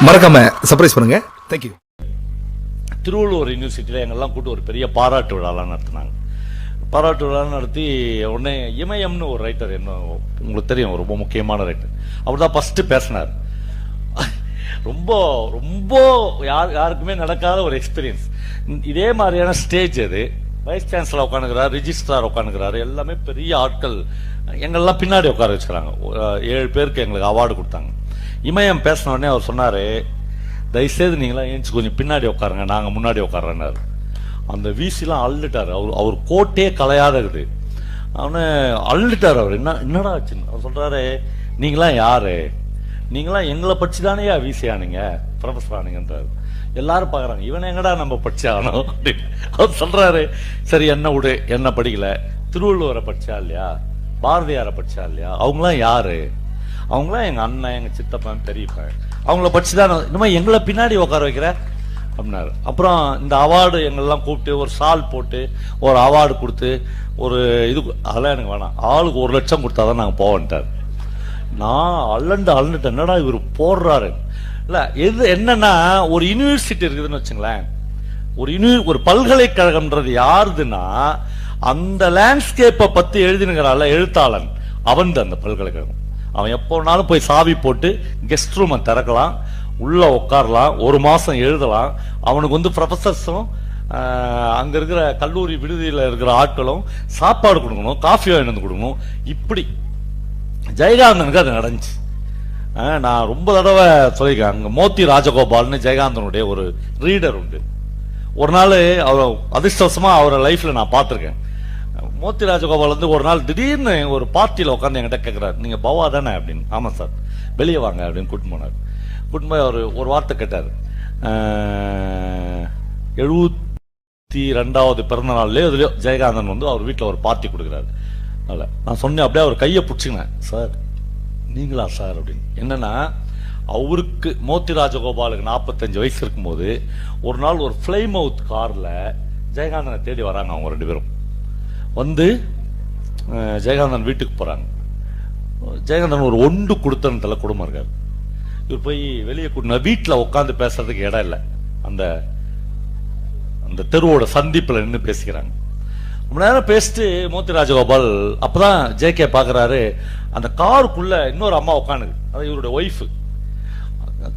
மறக்காம சர்ப்ரைஸ் பண்ணுங்க. தேங்க்யூ. திருவள்ளூர் யூனிவர்சிட்டியில் எங்கெல்லாம் கூட்டு ஒரு பெரிய பாராட்டு விழாலாம் நடத்தினாங்க. பாராட்டு விழா நடத்தி உடனே இமயம்னு ஒரு ரைட்டர், என்ன உங்களுக்கு தெரியும், ரொம்ப முக்கியமான ரைட்டர், அவர் தான் ஃபஸ்ட்டு பேசினார். ரொம்ப ரொம்ப யாருக்குமே நடக்காத ஒரு எக்ஸ்பீரியன்ஸ். இதே மாதிரியான ஸ்டேஜ் அது. வைஸ் சான்சலர் உட்காந்துக்கிறார், ரிஜிஸ்ட்ரார் உட்காந்துக்கிறாரு, எல்லாமே பெரிய ஆட்கள். எங்கெல்லாம் பின்னாடி உட்கார வச்சுக்கிறாங்க. 7 பேருக்கு எங்களுக்கு அவார்டு கொடுத்தாங்க. இமயம் பேசின உடனே அவர் சொன்னார், தயவுசெய்து நீங்களாம் ஏஞ்சி கொஞ்சம் பின்னாடி உட்காருங்க, நாங்கள் முன்னாடி உட்கார்றேன்னாரு. அந்த வீசிலாம் அள்ளிட்டார். அவர் கோட்டே கலையாதது. அவனு அள்ளிட்டார். அவர் என்னடா ஆச்சுன்னு அவர் சொல்றாரு, நீங்களாம் யாரு, நீங்களாம் எங்களை படிச்சு தானே வீசி ஆனீங்க, ப்ரொஃபஸர் ஆனீங்கன்றாரு. எல்லாரும் பாக்குறாங்க, இவனை எங்கடா நம்ம படிச்சு ஆனோம் அப்படின்னு. அவர் சொல்றாரு, சரி என்ன விடு, என்ன படிக்கல, திருவள்ளுவரை படிச்சா இல்லையா, பாரதியாரை படிச்சா இல்லையா, அவங்களாம் யாரு, அவங்களாம் எங்க அண்ணன், எங்க சித்தப்பன், பெரியப்பன், அவங்கள படிச்சுதான் இனிமே எங்களை பின்னாடி உட்கார வைக்கிற அப்படின்னாரு. அப்புறம் இந்த அவார்டு எங்கெல்லாம் கூப்பிட்டு ஒரு சால் போட்டு ஒரு அவார்டு கொடுத்து ஒரு இது, அதெல்லாம் எனக்கு வேணாம், ஆளுக்கு 1 லட்சம் கொடுத்தாதான் நாங்கள் போவோன்ட்டார். நான் அள்ளந்துட்டேன், என்னடா இவர் போடுறாரு. இல்ல எது என்னன்னா, ஒரு யூனிவர்சிட்டி இருக்குதுன்னு வச்சுங்களேன், ஒரு பல்கலைக்கழகம்ன்றது யாருதுன்னா, அந்த லேண்ட்ஸ்கேப்பை பத்தி எழுதினுங்கிறாள் எழுத்தாளன், அவன் அந்த பல்கலைக்கழகம். அவன் எப்போனாலும் போய் சாவி போட்டு கெஸ்ட் ரூமை திறக்கலாம், உள்ள உட்காரலாம், 1 மாசம் எழுதலாம். அவனுக்கு ப்ரொஃபசர்ஸும் அங்க இருக்கிற கல்லூரி விடுதியில் இருக்கிற ஆட்களும் சாப்பாடு கொடுக்கணும், காஃபி வாங்கி கொடுக்கணும். இப்படி ஜெயகாந்தனுக்கு அது நடந்துச்சு. நான் ரொம்ப தடவை சொல்லியிருக்கேன். அங்க மோத்தி ராஜகோபால்னு ஜெயகாந்தனுடைய ஒரு ரீடர் உண்டு. ஒரு நாள் அவர் அதிர்ஷ்டவசமா அவரை லைஃப்ல நான் பார்த்துருக்கேன். மோத்தி ராஜகோபால் வந்து ஒரு நாள் திடீர்னு ஒரு பார்ட்டியில் உட்காந்து என்கிட்ட கேட்கிறார், நீங்க பவா தானே அப்படின்னு. ஆமா சார். வெளியே வாங்க அப்படின்னு கூட்டிட்டு போனார். கூட்டிட்டு போய் அவர் ஒரு வார்த்தை கேட்டார். 72வது பிறந்த நாள்லயோ இதுலயோ ஜெயகாந்தன் வந்து அவர் வீட்டில் ஒரு பார்ட்டி கொடுக்குறாரு. அதில் நான் சொன்னேன், அப்படியே அவர் கையை பிடிச்சிக்கினேன், சார் நீங்களா சார் அப்படின்னு. என்னன்னா, அவருக்கு மோத்தி ராஜகோபாலுக்கு 45 வயசு இருக்கும்போது ஒரு நாள் ஒரு ஃபிளைமவுத் கார்ல ஜெயகாந்தனை தேடி வராங்க. அவங்க 2 பேரும் வந்து ஜெயகாந்தன் வீட்டுக்கு போறாங்க. ஜெயகாந்தன் ஒரு ஒண்டு கொடுத்தனத்துல குடும்பம் இருக்காரு. இவர் போய் வெளியே வீட்டில் உட்காந்து பேசுறதுக்கு இடம் இல்லை. அந்த அந்த தெருவோட சந்திப்புல நின்று பேசிக்கிறாங்க. ரொம்ப நேரம் பேசிட்டு மோத்தி ராஜகோபால் அப்பதான் ஜேகே பாக்குறாரு, அந்த காருக்குள்ள இன்னொரு அம்மா உட்காந்து, அதாவது இவருடைய ஒய்ஃபு.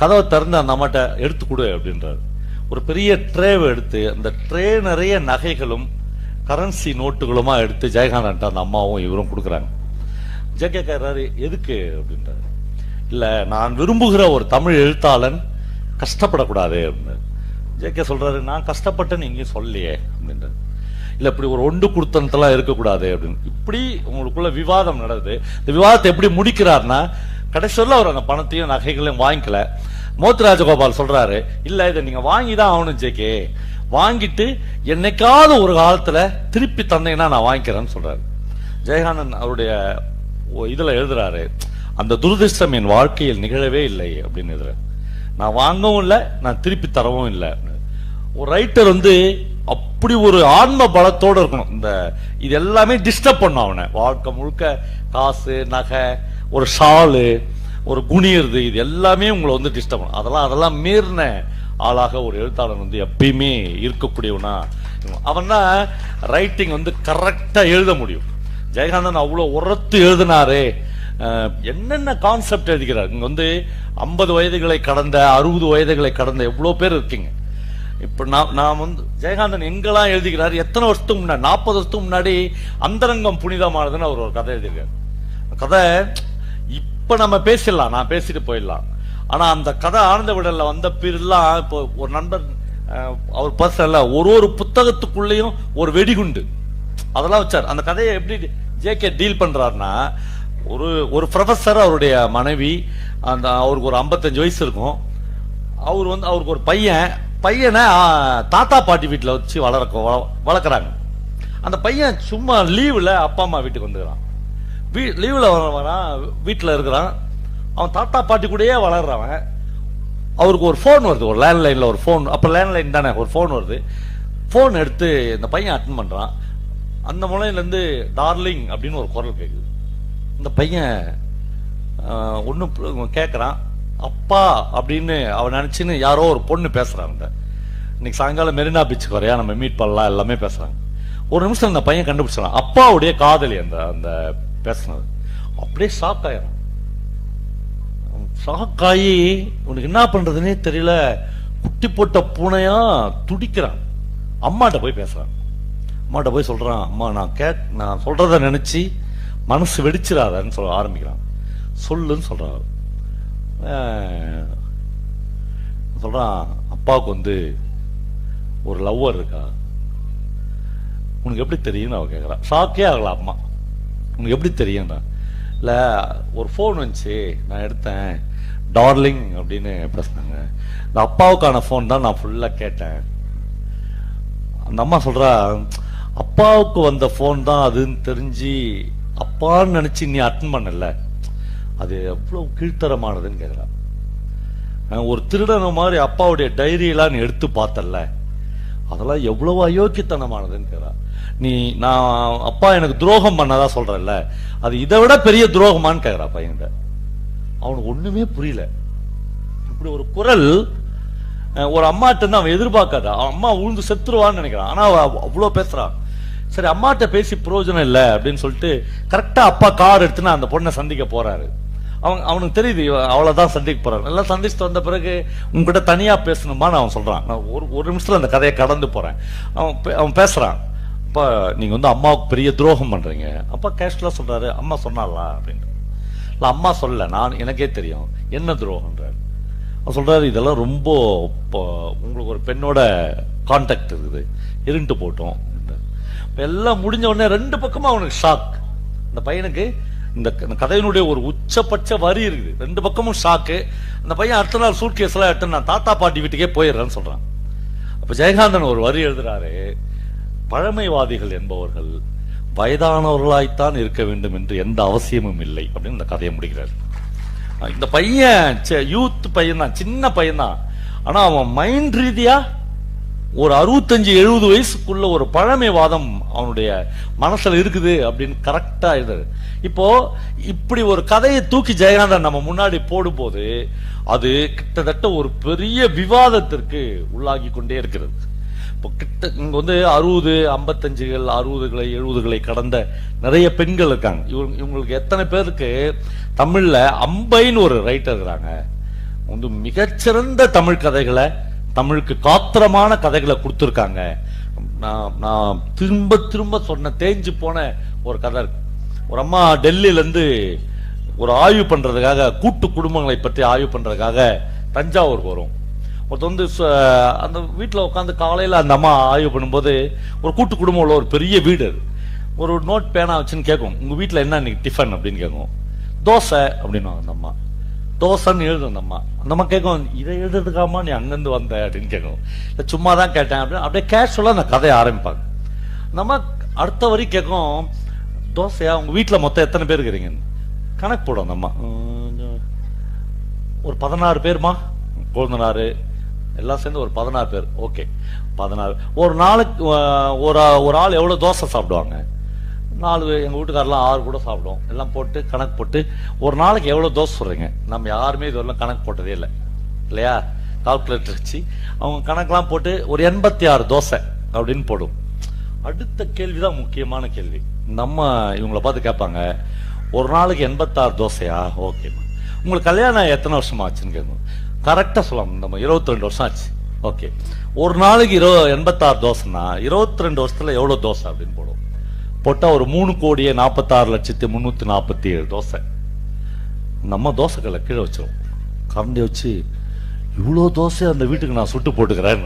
கதவை திறந்து அந்த அம்மாட்ட எடுத்து கொடு அப்படின்றாரு. ஒரு பெரிய ட்ரேவை எடுத்து அந்த ட்ரே நிறைய நகைகளும் கரன்சி நோட்டுகளுமா எடுத்து ஜெயகாந்தன் அந்த அம்மாவும் இவரும் கொடுக்குறாங்க. ஜேகே கேட்கிறாரு, எதுக்கு அப்படின்றாரு. இல்ல, நான் விரும்புகிற ஒரு தமிழ் எழுத்தாளன் கஷ்டப்படக்கூடாது அப்படின்னு. ஜேகே சொல்றாரு, நான் கஷ்டப்பட்டேன்னு எங்கேயும் சொல்லலையே அப்படின்றாரு. இல்ல, இப்படி ஒரு ஒண்டு குடுத்தனத்தெல்லாம் இருக்கக்கூடாது அப்படின்னு. இப்படி உங்களுக்குள்ள விவாதம் நடக்குது. இந்த விவாதத்தை எப்படி முடிக்கிறார்னா, கடைசியில் அவர் அந்த பணத்தையும் நகைகளையும் வாங்கிக்கல. மோத்தி ராஜகோபால் சொல்றாரு, இல்ல இதை நீங்க வாங்கிதான் ஆகணும் ஜேகே, வாங்கிட்டு என்னைக்காவது ஒரு காலத்துல திருப்பி தந்தீங்கன்னா நான் வாங்கிக்கிறேன்னு சொல்றாரு. ஜெயகாந்தன் அவருடைய இதுல எழுதுறாரு, அந்த துரதிருஷ்டம் என் வாழ்க்கையில் நிகழவே இல்லை அப்படின்னு எழுதுறாரு. நான் வாங்கவும் இல்லை, நான் திருப்பி தரவும் இல்லை. ஒரு ரைட்டர் வந்து அப்படி ஒரு ஆன்ம பலத்தோடு இருக்கணும். இந்த இது எல்லாமே டிஸ்டர்ப் பண்ணும் அவனை. வாழ்க்கை முழுக்க காசு, நகை, ஒரு ஷாலு, ஒரு குனியறது, இது எல்லாமே உங்களை வந்து டிஸ்டர்ப் பண்ணும். அதெல்லாம் மீறின ஆளாக ஒரு எழுத்தாளர் வந்து எப்பயுமே இருக்கக்கூடியவனா அவன் தான் ரைட்டிங் வந்து கரெக்டா எழுத முடியும். ஜெயகாந்தன் அவ்வளவு உரத்து எழுதினாரு. என்னென்ன கான்செப்ட் எழுதிக்கிறார். இங்க வந்து 50 வயதுகளை கடந்த, 60 வயதுகளை கடந்த எவ்வளவு பேர் இருக்கீங்க. இப்ப நான் வந்து ஜெயகாந்தன் எங்கெல்லாம் எழுதிக்கிறார், எத்தனை வருஷத்துக்கு முன்னாடி, 40 வருஷத்துக்கு முன்னாடி அந்தரங்கம் புனிதமானதுன்னு அவர் ஒரு கதை எழுதியிருக்காரு. கதை இப்ப நம்ம பேசிடலாம், நான் பேசிட்டு போயிடலாம். ஆனா அந்த கதை ஆனந்த விடல வந்த பேர்லாம், இப்போ ஒரு நண்பர் அவர் பர்சனல்ல ஒரு புத்தகத்துக்குள்ளேயும் ஒரு வெடிகுண்டு அதெல்லாம் வச்சார். அந்த கதையை எப்படி ஜேகே டீல் பண்றாருன்னா, ஒரு ப்ரொஃபஸர், அவருடைய மனைவி, அந்த அவருக்கு ஒரு 55 வயசு இருக்கும். அவர் வந்து அவருக்கு ஒரு பையனை தாத்தா பாட்டி வீட்டில் வச்சு வளர்க்குறாங்க. அந்த பையன் சும்மா லீவில் அப்பா அம்மா வீட்டுக்கு வந்துக்கிறான். லீவில் வரான், வீட்டில் இருக்கிறான். அவன் தாத்தா பாட்டி கூடயே வளர்றவன். அவருக்கு ஒரு ஃபோன் வருது, ஒரு லேண்ட்லைனில் ஒரு ஃபோன். அப்போ லேண்ட்லைன் தானே, ஒரு ஃபோன் வருது. ஃபோன் எடுத்து இந்த பையன் அட்டன் பண்ணுறான். அந்த முனையிலேருந்து டார்லிங் அப்படின்னு ஒரு குரல் கேட்குது. இந்த பையன் ஒன்றும் கேட்குறான். அப்பா அப்படின்னு அவன் நினைச்சுன்னு யாரோ ஒரு பொண்ணு பேசுறாங்க. இன்னைக்கு சாயங்காலம் மெரினா பீச்சுக்கு வரையா நம்ம மீட் பண்ணலாம் எல்லாமே பேசுறாங்க. ஒரு நிமிஷம் அந்த பையன் கண்டுபிடிச்சான் அப்பாவுடைய காதலி அந்த அந்த பேசுனது. அப்படியே ஷாக் ஆயிரும். ஷாக் ஆகி உனக்கு என்ன பண்றதுன்னே தெரியல, குட்டி போட்ட பூனையா துடிக்கிறான். அம்மாட்ட போய் பேசுறான். அம்மாட்ட போய் சொல்றான், அம்மா நான் சொல்றத நினைச்சு மனசு வெடிச்சிடாதன்னு சொல்ல ஆரம்பிக்கிறான். சொல்லுன்னு சொல்றான். சொல்றான், அப்பாவுக்கு வந்து ஒரு லவ்வர் இருக்கா, உனக்கு எப்படி தெரியும்னு அவ கேட்கறான். ஷாக்கே ஆகல அம்மா. உனக்கு எப்படி தெரியும்னா, இல்ல ஒரு ஃபோன் வந்துச்சு நான் எடுத்தேன், டார்லிங் அப்படின்னு பேசினாங்க. இந்த அப்பாவுக்கான ஃபோன் தான் நான் ஃபுல்லா கேட்டேன். அந்த அம்மா சொல்றா, அப்பாவுக்கு வந்த ஃபோன் தான் அதுன்னு தெரிஞ்சு அப்பான்னு நினைச்சு நீ அட்டன் பண்ணல, அது எவ்வளவு கீழ்த்தரமானதுன்னு கேட்கிறா. ஒரு திருடன மாதிரி அப்பாவுடைய டைரியெல்லாம் நீ எடுத்து பார்த்தல, அதெல்லாம் எவ்வளவு அயோக்கியத்தனமானதுன்னு கேட்கிறா. நான் அப்பா எனக்கு துரோகம் பண்ணதா சொல்றல, அது இதை விட பெரிய துரோகமான்னு கேட்கிறா பையன்கிட்ட. அவனுக்கு ஒண்ணுமே புரியல. இப்படி ஒரு குரல் ஒரு அம்மாட்ட இருந்து அவன் எதிர்பார்க்காத. அம்மா உழுந்து செத்துருவான்னு நினைக்கிறான். ஆனா அவ்வளவு பேசுறான். சரி அம்மாட்ட பேசி பிரயோஜனம் இல்லை அப்படின்னு சொல்லிட்டு கரெக்டா அப்பா கார் எடுத்துன்னு அந்த பொண்ணை சந்திக்க போறாரு. அவனுக்கு தெரியுது அவ்வளவுதான் சந்திக்க போறாரு. எல்லாம் சந்திச்சுட்டு வந்த பிறகு உங்ககிட்ட தனியா பேசணுமான்னு அவன் சொல்றான். நான் ஒரு நிமிஷத்துல அந்த கதையை கடந்து போறேன். அவன் பேசுறான், அப்பா நீங்க வந்து அம்மாவுக்கு பெரிய துரோகம் பண்றீங்க. அப்பா கேஷ்ல சொல்றாரு, அம்மா சொன்னாலா அப்படின்னு. இல்ல அம்மா சொல்ல, நான் எனக்கே தெரியும் என்ன துரோகம்ன்றாரு. அவன் சொல்றாரு, இதெல்லாம் ரொம்ப உங்களுக்கு ஒரு பெண்ணோட கான்டாக்ட் இருக்குது, இருண்டு போட்டோம். எல்லாம் முடிஞ்ச உடனே ரெண்டு பக்கமும் அவனுக்கு ஷாக். இந்த பையனுக்கு இந்த கதையினுடைய ஒரு உச்சபட்ச வரி இருக்குது. ரெண்டு பக்கமும் ஷாக்கு. அந்த பையன் அடுத்த நாள் சூட் கேஸ் எல்லாம் எடுத்து நான் தாத்தா பாட்டி வீட்டுக்கே போயிடுறேன்னு சொல்றான். அப்ப ஜெயகாந்தன் ஒரு வரி எழுதுறாரு, பழமைவாதிகள் என்பவர்கள் வயதானவர்களாய்த்தான் இருக்க வேண்டும் என்று எந்த அவசியமும் இல்லை அப்படின்னு இந்த கதையை முடிக்கிறார். இந்த பையன் யூத் பையன் தான், சின்ன பையன் தான். ஆனா அவன் மைண்ட் ரீதியா ஒரு 65-70 வயசுக்குள்ள ஒரு பழமைவாதம் அவனுடைய மனசுல இருக்குது அப்படின்னு கரெக்டா எழுது. இப்போ இப்படி ஒரு கதையை தூக்கி ஜெயகாந்தன் நம்ம முன்னாடி போடும்போது அது கிட்டத்தட்ட ஒரு பெரிய விவாதத்திற்கு உள்ளாகி கொண்டே இருக்கிறது. இப்போ இங்க வந்து 60, 55, 60, 70 கடந்த நிறைய பெண்கள் இருக்காங்க. இவங்களுக்கு எத்தனை பேருக்கு தமிழ்ல அம்பைன்னு ஒரு ரைட்டர் இருக்கிறாங்க, வந்து மிகச்சிறந்த தமிழ் கதைகளை, தமிழுக்கு காத்திரமான கதைகளை கொடுத்துருக்காங்க. நான் திரும்ப திரும்ப சொன்ன தேஞ்சு போன ஒரு கதை இருக்கு. ஒரு அம்மா டெல்லியில இருந்து ஒரு ஆய்வு பண்றதுக்காக, கூட்டு குடும்பங்களை பற்றி ஆய்வு பண்றதுக்காக தஞ்சாவூருக்கு வரும். ஒருத்தர் வந்து அந்த வீட்டில் உட்காந்து காலையில் அந்த அம்மா ஆய்வு பண்ணும்போது ஒரு கூட்டு குடும்பம் உள்ள ஒரு பெரிய வீடு, ஒரு நோட் பேனா வச்சுன்னு கேட்கும், உங்க வீட்டில் என்ன இன்னைக்கு டிஃபன் அப்படின்னு கேட்கும். தோசை அப்படின்னு அந்த அம்மா. தோசைன்னு எழுதும் அந்த அம்மா. அந்த அம்மா கேட்கும், இதை எழுதுறதுக்காமா நீ அங்கிருந்து வந்த அப்படின்னு கேட்கும். இல்லை சும்மா தான் கேட்டேன் அப்படின்னு அப்படியே கேஷுவலாக அந்த கதையை ஆரம்பிப்பாங்க. அந்த அம்மா அடுத்த வரி கேட்கும், தோசையா, உங்க வீட்டில் மொத்தம் எத்தனை பேர் இருக்கிறீங்கன்னு கணக்கு போடும் அந்த அம்மா. ஒரு 16 பேருமா, கொழுந்தனாரு எல்லாம் சேர்ந்து ஒரு 16 பேர். ஓகே 16. ஒரு நாளைக்கு ஒரு ஆள் எவ்வளவு தோசை சாப்பிடுவாங்க? 4, எங்க வீட்டுக்காரெல்லாம் 6 கூட சாப்பிடுவோம். எல்லாம் போட்டு கணக்கு போட்டு ஒரு நாளைக்கு எவ்வளவு தோசை சொல்றீங்க? நம்ம யாருமே இது வரலாம் கணக்கு போட்டதே இல்லை இல்லையா? கால்குலேட்டர் வச்சு அவங்க கணக்கெல்லாம் போட்டு ஒரு 86 தோசை அப்படின்னு போடும். அடுத்த கேள்விதான் முக்கியமான கேள்வி. நம்ம இவங்களை பார்த்து கேட்பாங்க, ஒரு நாளைக்கு 86 தோசையா? ஓகே, உங்களுக்கு கல்யாணம் எத்தனை வருஷமா ஆச்சுன்னு கேட்கணும். கரெக்டா சொல்லலாம், நம்ம 22 வருஷம் ஆச்சு. ஓகே, ஒரு நாளைக்கு 86 தோசைன்னா 22 வருஷத்துல எவ்வளவு தோசை அப்படின்னு போடும். போட்டா ஒரு 3,46,347,047 தோசை. நம்ம தோசைகளை கீழே வச்சிடும், கரண்டி வச்சு இவ்வளோ தோசை அந்த வீட்டுக்கு நான் சுட்டு போட்டுக்கிறேன்.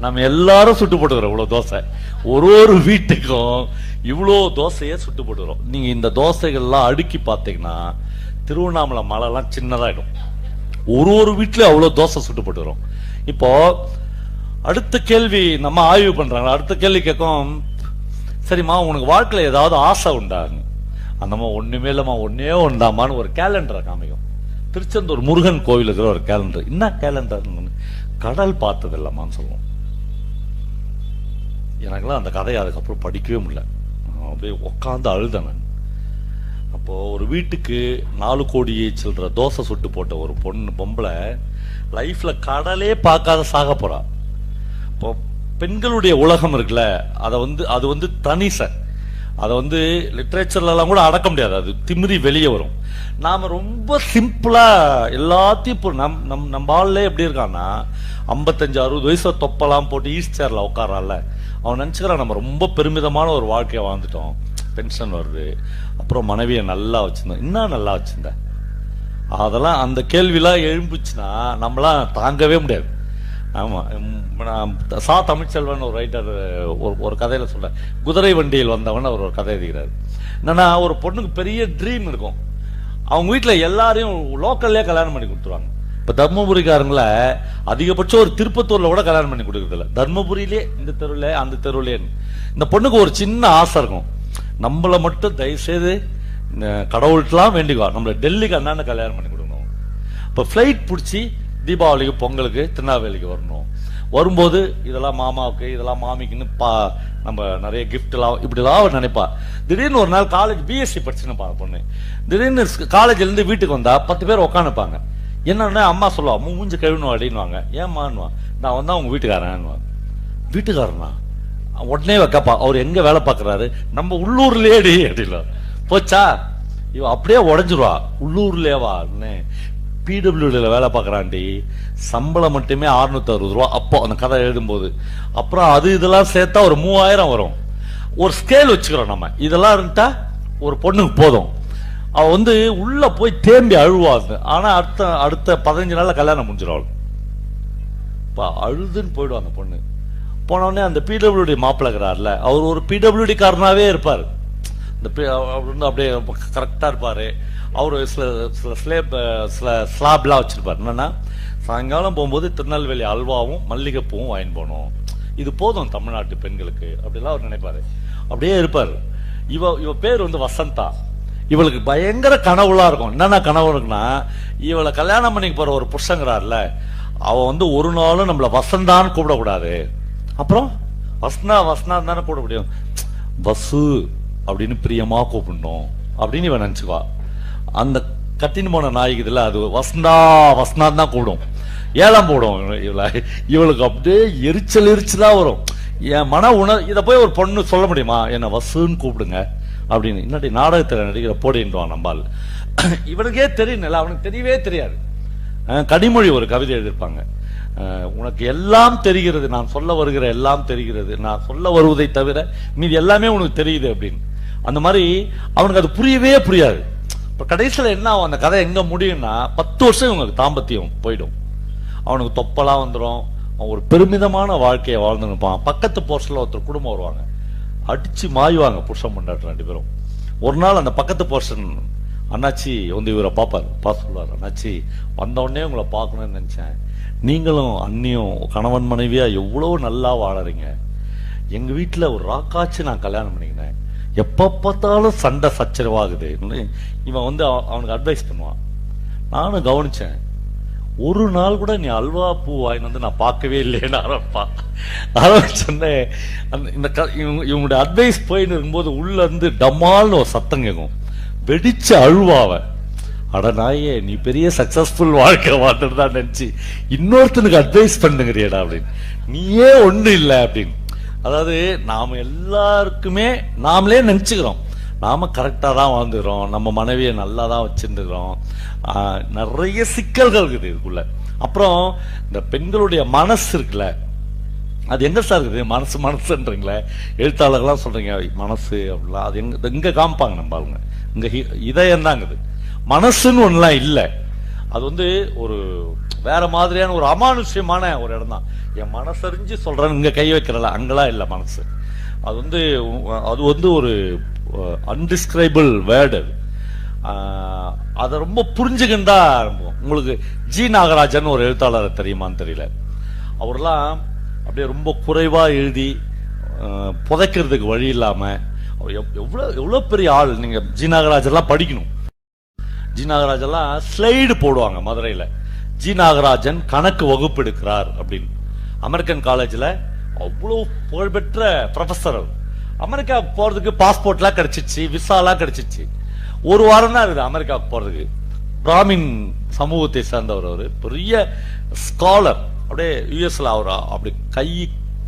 நம்ம எல்லாரும் சுட்டு போட்டுக்கிறோம் இவ்வளோ தோசை. ஒரு வீட்டுக்கும் இவ்வளோ தோசையை சுட்டு போட்டுக்கிறோம். நீங்க இந்த தோசைகள்லாம் அடுக்கி பார்த்தீங்கன்னா திருவண்ணாமலை மலைலாம் சின்னதாயிடும். ஒரு வீட்லயும் அவ்வளவு தோசை சுட்டு போட்டுக்கிறோம். இப்போ அடுத்த கேள்வி நம்ம ஆய்வு பண்றாங்க. அடுத்த கேள்வி கேட்கும், சரிம்மா உனக்கு வாழ்க்கையில ஏதாவது ஆசை உண்டாங்க? அந்தம்மா ஒண்ணுமே இல்லம்மா, ஒன்னே ஒன்றாமான்னு ஒரு கேலண்டரை காமிக்கும். திருச்செந்தூர் முருகன் கோவில் இருக்கிற ஒரு கேலண்டர். என்ன கேலண்டர்? கடல் பார்த்தது இல்லம்மான்னு சொல்லுவோம். எனக்குலாம் அந்த கதையை அதுக்கப்புறம் படிக்கவே முடியல. அப்படியே உட்காந்து அழுதேன். அப்போ ஒரு வீட்டுக்கு 4 கோடியை சில்லற தோசை சுட்டு போட்ட ஒரு பொம்பளை லைஃப்ல கடலே பார்க்காத சாக போறா. இப்போ பெண்களுடைய உலகம் இருக்குல்ல, அது வந்து தனி சார். அதை வந்து லிட்ரேச்சர்ல எல்லாம் கூட அடக்க முடியாது, அது திமிரி வெளியே வரும். நாம ரொம்ப சிம்பிளா எல்லாத்தையும் இப்போ நம்ம ஆள்ல எப்படி இருக்கான்னா 55-60 வயசு தொப்பலாம் போட்டு ஈஸ்ட் சேர்ல உட்காரான்ல, அவன் நினைச்சுக்கிறான் நம்ம ரொம்ப பெருமிதமான ஒரு வாழ்க்கையை வாழ்ந்துட்டோம், பென்ஷன் வருது, அப்புறம் மனைவியை நல்லா வச்சிருந்தோம். இன்னும் நல்லா வச்சிருந்த அதெல்லாம் அந்த கேள்விலாம் எழும்புச்சுன்னா நம்மளாம் தாங்கவே முடியாது. ஆமா, சா தமிழ்ச்செல்வன் ஒரு ரைட்டர் ஒரு கதையில சொல்ற, குதிரை வண்டியில் வந்தவன் அவர் ஒரு கதை எழுதுகிறார். என்னன்னா, ஒரு பொண்ணுக்கு பெரிய ட்ரீம் இருக்கும், அவங்க வீட்டுல எல்லாரையும் லோக்கல்லே கல்யாணம் பண்ணி கொடுத்துருவாங்க. இப்ப தர்மபுரிக்காரங்கள அதிகபட்சம் ஒரு திருப்பத்தூர்ல கூட கல்யாணம் பண்ணி கொடுக்கறது இல்ல, தர்மபுரியிலே இந்த தெருவுல அந்த தெருவுலே. இந்த பொண்ணுக்கு ஒரு சின்ன ஆசை இருக்கும், நம்மள மட்டும் தயவுசெய்து கடவுள்கிட்டலாம் வேண்டிக்குவா, நம்மள டெல்லிக்கு அண்ணான்னு கல்யாணம் பண்ணி கொடுக்கணும். இப்ப பிளைட் பிடிச்சி தீபாவளிக்கு பொங்கலுக்கு திருநெல்வேலிக்கு வரணும். வரும்போது இதெல்லாம் மாமாவுக்கு இதெல்லாம் மாமிக்குன்னு நம்ம நிறைய கிஃப்ட் எல்லாம் இப்படிலாம் நினைப்பா. திடீர்னு ஒரு நாள் காலேஜ் பிஎஸ்சி படிச்சுன்னு பொண்ணு திடீர்னு காலேஜ்ல இருந்து வீட்டுக்கு வந்தா 10 பேர் உட்காந்துப்பாங்க. என்னன்னா அம்மா சொல்லுவா, மூஞ்சி கழுவணும் அப்படின்னுவாங்க. ஏமான்னுவா, நான் வந்தா உங்க வீட்டுக்காரன். வீட்டுக்காரனா? உடனே வைக்கப்பா, அவர் எங்க வேலை பார்க்கறாரு, நம்ம உள்ளூர்லேயே அப்படின்னா போச்சா, இவ அப்படியே உடஞ்சிருவா. உள்ளூர்லேவா? பிடபிள்யூடியில் வேலை பார்க்கறாண்டி, சம்பளம் மட்டுமே 660 ரூபா அப்போ அந்த கதை எழுதும்போது. அப்புறம் இதெல்லாம் சேர்த்தா ஒரு 3000 வரும். ஒரு ஸ்கேல் வச்சுக்கிறோம் நம்ம, இதெல்லாம் இருந்துட்டா ஒரு பொண்ணுக்கு போதும். அவ வந்து உள்ள போய் தேம்பி அழுவாது. ஆனா அடுத்த 15 நாள்ல கல்யாணம் முடிஞ்சிடும். அழுதுன்னு போயிடும் அந்த பொண்ணு. போனோடனே அந்த பிடபிள்யூடி மாப்பிள்ளைக்கிறார்ல, அவர் ஒரு பிடபிள்யூடி காரனாவே இருப்பாரு. அப்படியே கரெக்டா இருப்பாரு. அவரு சில ஸ்லாப்லாம் வச்சிருப்பாரு. என்னன்னா, சாயங்காலம் போகும்போது திருநெல்வேலி அல்வாவும் மல்லிகைப்பூவும் வாங்கி போகணும், இது போதும் தமிழ்நாட்டு பெண்களுக்கு அப்படிலாம் அவர் நினைப்பாரு. அப்படியே இருப்பாரு. இவ பேர் வந்து வசந்தா. இவளுக்கு பயங்கர கனவுலாம் இருக்கும். என்னென்ன கனவு இருக்குன்னா, இவளை கல்யாணம் பண்ணிக்கு போற ஒரு புருஷங்கிறார்ல, அவ வந்து ஒரு நாளும் நம்மள வசந்தான்னு கூப்பிடக்கூடாது. அப்புறம் வசனா தானே கூட முடியும், வசு அப்படின்னு பிரியமா கூப்பிடணும் அப்படின்னு இவன் நினைச்சுவா. அந்த கட்டின்னு போன நாய்க்குதுல, அது வசந்தா தான் கூடும், ஏலம் போடும். இவளுக்கு அப்படியே எரிச்சலா வரும். என் மன இதை போய் ஒரு பொண்ணு சொல்ல முடியுமா, என்ன வசுன்னு கூப்பிடுங்க அப்படின்னு? இன்னாடி நாடகத்தில் நடிக்கிற போடின்றான் நம்பால். இவனுக்கே தெரியும், அவனுக்கு தெரியவே தெரியாது. கனிமொழி ஒரு கவிதை எழுதியிருப்பாங்க, உனக்கு எல்லாம் தெரிகிறது, நான் சொல்ல வருகிற எல்லாம் தெரிகிறது, நான் சொல்ல வருவதை தவிர மீது எல்லாமே உனக்கு தெரியுது அப்படின்னு. அந்த மாதிரி அவனுக்கு அது புரியவே புரியாது. இப்ப கடைசியில என்ன ஆகும், அந்த கதை எங்க முடியும்னா 10 வருஷம் இவங்களுக்கு தாம்பத்தியம் போயிடும். அவனுக்கு தொப்பலாம் வந்துடும். அவன் ஒரு பெருமிதமான வாழ்க்கையை வாழ்ந்து நிற்பான். பக்கத்து போர்ஷன்ல ஒருத்தர் குடும்பம் வருவாங்க, அடிச்சு மாயுவாங்க புருஷன் பொண்டாட்டி 2 பேரும். ஒரு நாள் அந்த பக்கத்து போர்ஷன் அண்ணாச்சி வந்து இவரை பார்ப்பார். சொல்லுவார், அண்ணாச்சி வந்த உடனே உங்களை பார்க்கணும்னு நினைச்சேன், நீங்களும் அண்ணியும் கணவன் மனைவியா எவ்வளவு நல்லா வாழறீங்க. எங்க வீட்டுல ஒரு ராக்காச்சு நான் கல்யாணம் பண்ணிக்கினேன், எப்ப பார்த்தாலும் சண்டை சச்சரவாகுது. இவன் வந்து அவனுக்கு அட்வைஸ் பண்ணுவான். நானும் கவனிச்சேன், ஒரு நாள் கூட நீ அல்வா பூ வாங்கி வந்து நான் பார்க்கவே இல்லைன்னு ஆரம்பிச்சேன். இவங்களுடைய அட்வைஸ் போயின்னு இருக்கும்போது உள்ள இருந்து டமால்னு ஒரு சத்தம் கேட்கும், வெடிச்ச அழுவாவ. அட நாயே, நீ பெரிய சக்சஸ்ஃபுல் வாழ்க்கை வாழ்ந்துட்டு தான் நினைச்சு இன்னொருத்தனுக்கு அட்வைஸ் பண்ணுங்கிறியடா அப்படின்னு. நீயே ஒண்ணு இல்லை அப்படின்னு. அதாவது நாம எல்லாருக்குமே நாமளே நினைச்சுக்கிறோம் நாம கரெக்டா தான் வாழ்ந்துக்கிறோம், நம்ம மனைவியை நல்லா தான் வச்சிருந்துக்கிறோம். நிறைய சிக்கல்கள் இருக்குது இதுக்குள்ள. அப்புறம் இந்த பெண்களுடைய மனசு இருக்குல்ல, அது எங்க சார் இருக்குது? மனசுன்றீங்களே, எழுத்தாளர்கள்லாம் சொல்றீங்க மனசு அப்படிலாம், அது எங்க காமிப்பாங்க நம்ம ஆளுங்க? இங்க இதயம் தாங்குது, மனசுன்னு ஒண்ணுலாம் இல்லை. அது வந்து ஒரு வேற மாதிரியான ஒரு அமானுஷ்யமான ஒரு இடம் தான். என் மனசறிஞ்சு சொல்றேன்னு இங்க கை வைக்கிறல, அங்கெல்லாம் இல்லை மனசு. அது வந்து ஒரு அன்டிஸ்கிரைபிள் வேர்டு. அதை ரொம்ப புரிஞ்சுக்கின்றா உங்களுக்கு ஜி நாகராஜன் ஒரு எழுத்தாளர் தெரியுமான்னு தெரியல. அவர்லாம் அப்படியே ரொம்ப குறைவா எழுதி புதைக்கிறதுக்கு வழி இல்லாம எவ்வளவு பெரிய ஆள். நீங்க ஜி நாகராஜெல்லாம் படிக்கணும். ஜி நாகராஜெல்லாம் ஸ்லைடு போடுவாங்க மதுரையில, ஜி நாகராஜன் கணக்கு வகுப்பு எடுக்கிறார் அப்படின்னு. அமெரிக்கன் காலேஜ்ல அவ்வளவு புகழ்பெற்ற ப்ரொஃபஸர். அமெரிக்கா போறதுக்கு பாஸ்போர்ட்லாம் கிடைச்சிச்சு, விசாலாம் கிடைச்சிச்சு. ஒரு வாரம் தான் இருக்குது அமெரிக்காவுக்கு போறதுக்கு. பிராமின் சமூகத்தை சேர்ந்தவர், அவர் பெரிய ஸ்காலர். அப்படியே யுஎஸ்ல அவர் அப்படி கை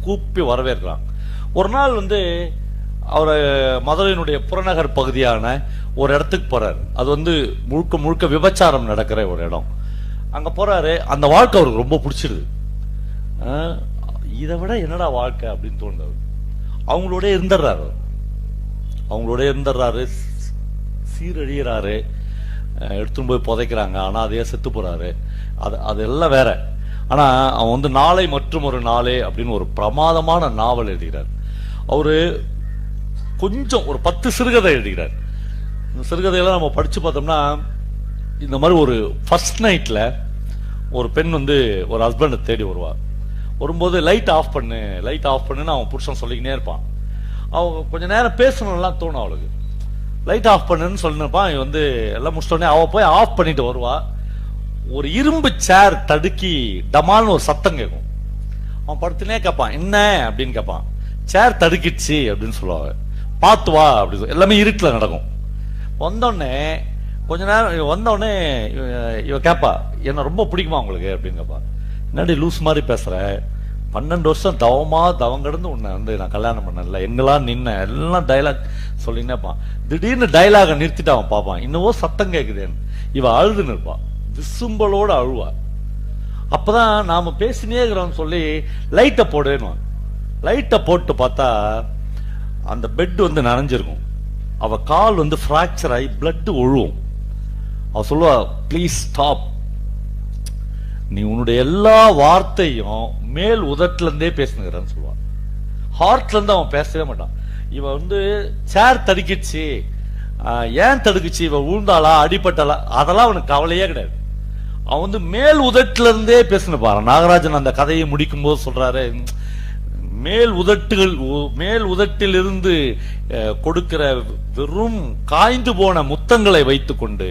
கூப்பி வரவேற்கிறான். ஒரு நாள் வந்து அவர் மதுரையினுடைய புறநகர் பகுதியான ஒரு இடத்துக்கு போறாரு. அது வந்து முழுக்க முழுக்க விபச்சாரம் நடக்கிற ஒரு இடம். அங்க போறாரு. அந்த வாழ்க்கை அவருக்கு ரொம்ப பிடிச்சிருது. இதை விட என்னடா வாழ்க்கை அப்படின்னு தோணுது. அவங்களோட இருந்துடுறாரு, சீரழிகிறாரு, எடுத்துன்னு போய் புதைக்கிறாங்க. ஆனா அதையே செத்து போறாரு. அது எல்லாம் வேற. ஆனா அவன் வந்து நாளை மற்றும் ஒரு நாளே அப்படின்னு ஒரு பிரமாதமான நாவல் எழுதுகிறார். அவரு கொஞ்சம் ஒரு 10 சிறுகதை எழுதுகிறார். இந்த சிறுகதையெல்லாம் நம்ம படிச்சு பார்த்தோம்னா, இந்த மாதிரி ஒரு ஃபர்ஸ்ட் நைட்ல ஒரு பெண் வந்து ஒரு ஹஸ்பண்டை தேடி வருவா. வரும்போது லைட் ஆஃப் பண்ணுன்னு அவன் புருஷன் சொல்லிக்கினே இருப்பான். அவ கொஞ்ச நேரம் பேசணும்லாம் தோணும் அவளுக்கு. லைட் ஆஃப் பண்ணுன்னு சொல்லிருப்பான். இவன் வந்து எல்லாம் முடிச்சிட்டோடனே அவ போய் ஆஃப் பண்ணிட்டு வருவா. ஒரு இரும்பு சேர் தடுக்கி டமால்னு ஒரு சத்தம் கேட்கும். அவன் படுத்துனே கேட்பான், என்ன அப்படின்னு கேட்பான். சேர் தடுக்கிடுச்சு அப்படின்னு சொல்லுவாங்க. பார்த்து வா அப்படி எல்லாமே இருட்டுல நடக்கும். வந்தோடனே கொஞ்ச நேரம் வந்தோடனே இவ கேப்பா, என்ன ரொம்ப பிடிக்குமா உங்களுக்கு அப்படின்னு கேப்பா. என்னடி லூஸ் மாதிரி பேசுற, 12 வருஷம் தவம் கிடந்து உன்னை வந்து நான் கல்யாணம் பண்ணல, எங்கெல்லாம் நின்ன எல்லாம் டைலாக் சொல்லினேப்பான். திடீர்னு டைலாக நிறுத்திட்டு அவன் பார்ப்பான், இன்னவோ சத்தம் கேக்குதேன்னு. இவ அழுதுன்னு இருப்பான், விசும்பலோட அழுவா. அப்பதான் நாம பேசினே இருக்கிறோம்னு சொல்லி லைட்டை போடுன்னு. லைட்டை போட்டு பார்த்தா அந்த பெட் வந்து நனைஞ்சிருக்கும். அவ கால் வந்து பிராக்சர் ஆகி பிளட் ஒழுவும். அவ சொல்லுவா, ப்ளீஸ் ஸ்டாப், நீ உன்னுடைய எல்லா வார்த்தையும் மேல் உதட்டுல இருந்தே பேசுனுங்கிறான்னு சொல்லுவான். ஹார்ட்ல இருந்து அவன் பேசவே மாட்டான். இவ வந்து சேர் தடுக்கிச்சு, ஏன் தடுக்குச்சு, இவ விழுந்தாளா அடிபட்டாளா அதெல்லாம் அவனுக்கு கவலையே கிடையாது. அவன் வந்து மேல் உதட்டுல இருந்தே பேசுன பாரு. நாகராஜன் அந்த கதையை முடிக்கும் போது சொல்றாரு, மேல் உதட்டில் இருந்து கொடுக்கிற வெறும் காய்ந்து போன முத்தங்களை வைத்துக் கொண்டு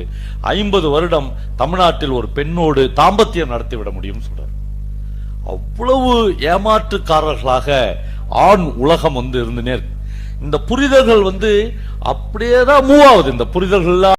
50 வருடம் தமிழ்நாட்டில் ஒரு பெண்ணோடு தாம்பத்தியம் நடத்திவிட முடியும் சொல்றார். அவ்வளவு ஏமாற்றுக்காரர்களாக ஆண் உலகம் வந்து இருந்துனே இருக்கு. இந்த புரிதல்கள் வந்து அப்படியேதான் மூவ் ஆகுது. இந்த புரிதல்கள்